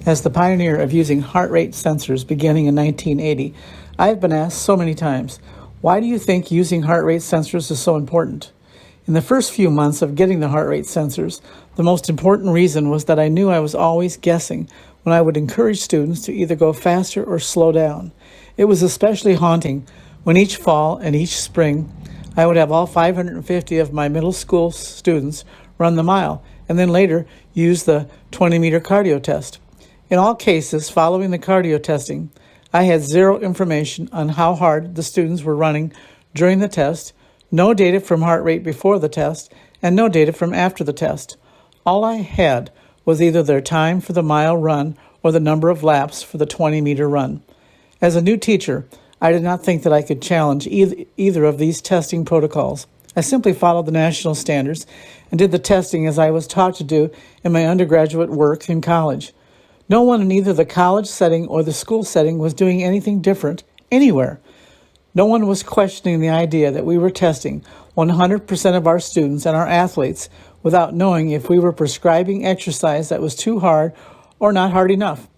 As the pioneer of using heart rate sensors beginning in 1980, I've been asked so many times, why do you think using heart rate sensors is so important? In the first few months of getting the heart rate sensors, the most important reason was that I knew I was always guessing when I would encourage students to either go faster or slow down. It was especially haunting when each fall and each spring I would have all 550 of my middle school students run the mile and then later use the 20-meter cardio test. In all cases, following the cardio testing, I had zero information on how hard the students were running during the test, no data from heart rate before the test, and no data from after the test. All I had was either their time for the mile run or the number of laps for the 20-meter run. As a new teacher, I did not think that I could challenge either of these testing protocols. I simply followed the national standards and did the testing as I was taught to do in my undergraduate work in college. No one in either the college setting or the school setting was doing anything different anywhere. No one was questioning the idea that we were testing 100% of our students and our athletes without knowing if we were prescribing exercise that was too hard or not hard enough.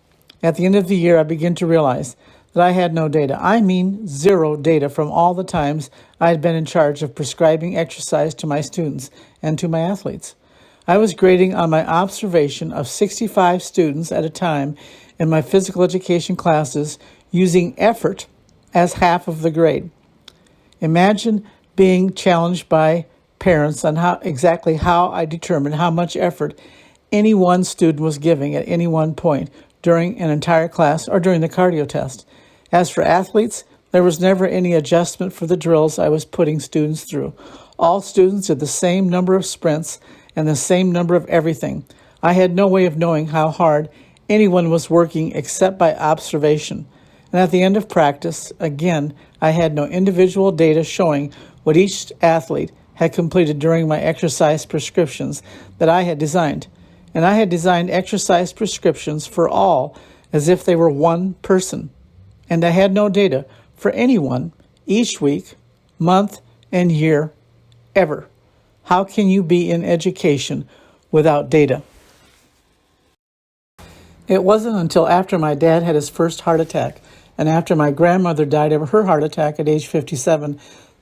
At the end of the year, I began to realize that I had no data. I mean zero data from all the times I had been in charge of prescribing exercise to my students and to my athletes. I was grading on my observation of 65 students at a time in my physical education classes using effort as half of the grade. Imagine being challenged by parents on exactly how I determined how much effort any one student was giving at any one point during an entire class or during the cardio test. As for athletes, there was never any adjustment for the drills I was putting students through. All students did the same number of sprints and the same number of everything. I had no way of knowing how hard anyone was working except by observation. And at the end of practice, again, I had no individual data showing what each athlete had completed during my exercise prescriptions that I had designed. And I had designed exercise prescriptions for all as if they were one person. And I had no data for anyone each week, month, and year ever. How can you be in education without data? It wasn't until after my dad had his first heart attack and after my grandmother died of her heart attack at age 57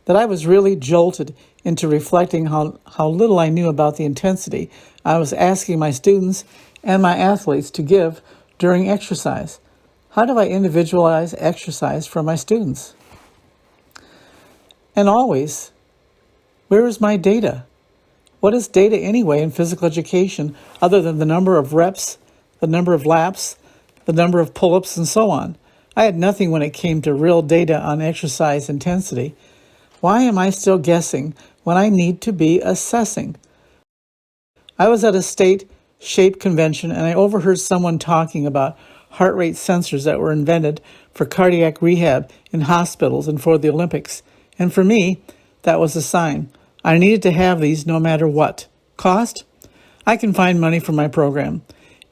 that I was really jolted into reflecting how little I knew about the intensity I was asking my students and my athletes to give during exercise. How do I individualize exercise for my students? And always, where is my data? What is data anyway in physical education other than the number of reps, the number of laps, the number of pull-ups, and so on? I had nothing when it came to real data on exercise intensity. Why am I still guessing when I need to be assessing? I was at a state shape convention and I overheard someone talking about heart rate sensors that were invented for cardiac rehab in hospitals and for the Olympics. And for me, that was a sign. I needed to have these no matter what. Cost? I can find money for my program.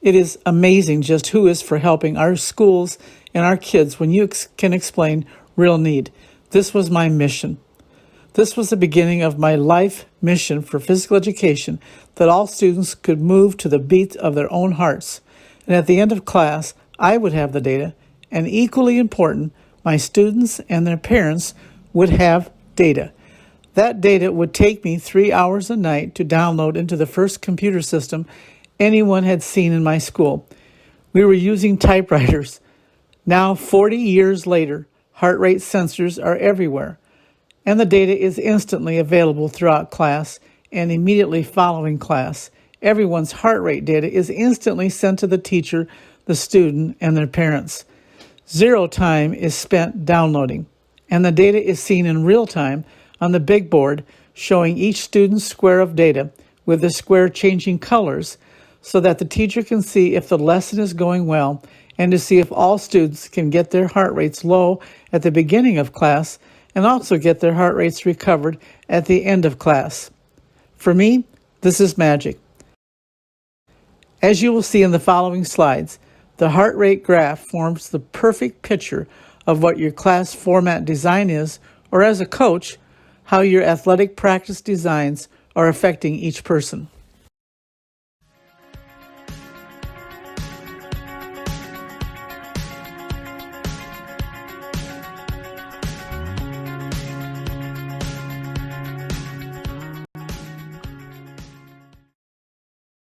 It is amazing just who is for helping our schools and our kids when you can explain real need. This was my mission. This was the beginning of my life mission for physical education, that all students could move to the beat of their own hearts. And at the end of class, I would have the data, and equally important, my students and their parents would have data. That data would take me 3 hours a night to download into the first computer system anyone had seen in my school. We were using typewriters. Now, 40 years later, heart rate sensors are everywhere, and the data is instantly available throughout class and immediately following class. Everyone's heart rate data is instantly sent to the teacher, the student, and their parents. Zero time is spent downloading, and the data is seen in real time on the big board showing each student's square of data with the square changing colors so that the teacher can see if the lesson is going well and to see if all students can get their heart rates low at the beginning of class and also get their heart rates recovered at the end of class. For me, this is magic. As you will see in the following slides, the heart rate graph forms the perfect picture of what your class format design is, or as a coach, how your athletic practice designs are affecting each person.